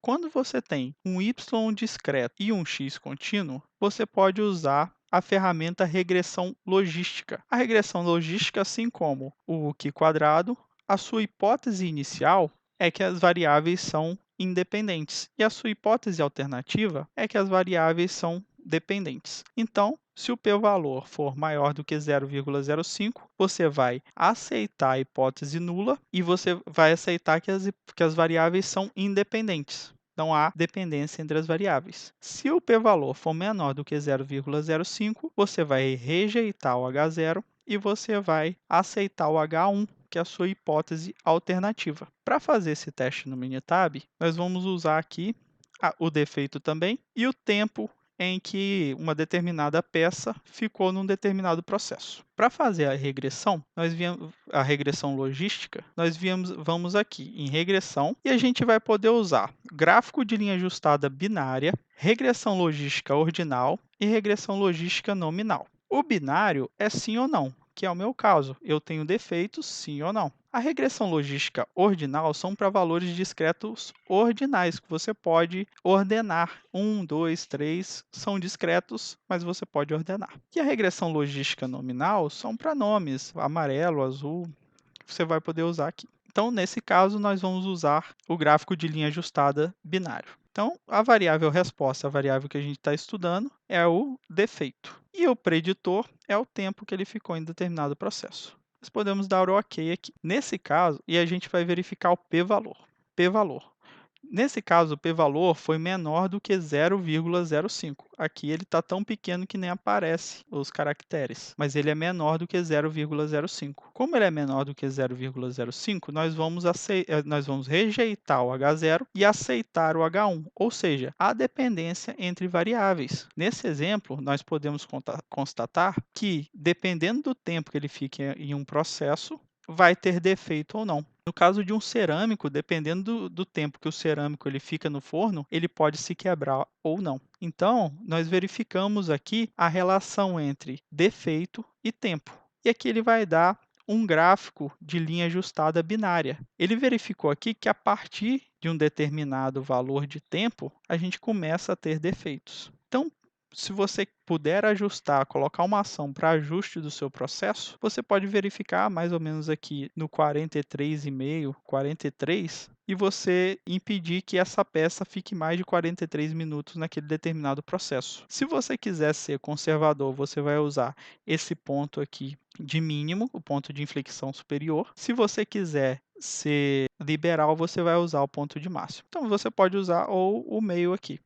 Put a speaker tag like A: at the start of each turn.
A: Quando você tem um y discreto e um x contínuo, você pode usar a ferramenta regressão logística. A regressão logística, assim como o q quadrado, a sua hipótese inicial é que as variáveis são independentes e a sua hipótese alternativa é que as variáveis são dependentes. Então, se o p-valor for maior do que 0,05, você vai aceitar a hipótese nula e você vai aceitar que as variáveis são independentes. Não há dependência entre as variáveis. Se o p-valor for menor do que 0,05, você vai rejeitar o h0 e você vai aceitar o h1, que é a sua hipótese alternativa. Para fazer esse teste no Minitab, nós vamos usar aqui o defeito também e o tempo em que uma determinada peça ficou num determinado processo. Para fazer a regressão logística, vamos aqui em regressão e a gente vai poder usar gráfico de linha ajustada binária, regressão logística ordinal e regressão logística nominal. O binário é sim ou não, que é o meu caso. Eu tenho defeitos, sim ou não. A regressão logística ordinal são para valores discretos ordinais, que você pode ordenar. 1, 2, 3 são discretos, mas você pode ordenar. E a regressão logística nominal são para nomes, amarelo, azul, você vai poder usar aqui. Então, nesse caso, nós vamos usar o gráfico de linha ajustada binário. Então, a variável resposta, a variável que a gente está estudando, é o defeito. E o preditor é o tempo que ele ficou em determinado processo. Nós podemos dar o OK aqui. Nesse caso, e a gente vai verificar o p-valor. P-valor. Nesse caso, o p-valor foi menor do que 0,05. Aqui ele está tão pequeno que nem aparece os caracteres, mas ele é menor do que 0,05. Como ele é menor do que 0,05, nós vamos rejeitar o h0 e aceitar o h1, ou seja, a dependência entre variáveis. Nesse exemplo, nós podemos constatar que, dependendo do tempo que ele fica em um processo, vai ter defeito ou não. No caso de um cerâmico, dependendo do tempo que o cerâmico ele fica no forno, ele pode se quebrar ou não. Então, nós verificamos aqui a relação entre defeito e tempo. E aqui ele vai dar um gráfico de linha ajustada binária. Ele verificou aqui que a partir de um determinado valor de tempo, a gente começa a ter defeitos. Então, se você puder ajustar, colocar uma ação para ajuste do seu processo, você pode verificar mais ou menos aqui no 43,5, 43, e você impedir que essa peça fique mais de 43 minutos naquele determinado processo. Se você quiser ser conservador, você vai usar esse ponto aqui de mínimo, o ponto de inflexão superior. Se você quiser ser liberal, você vai usar o ponto de máximo. Então, você pode usar ou o meio aqui.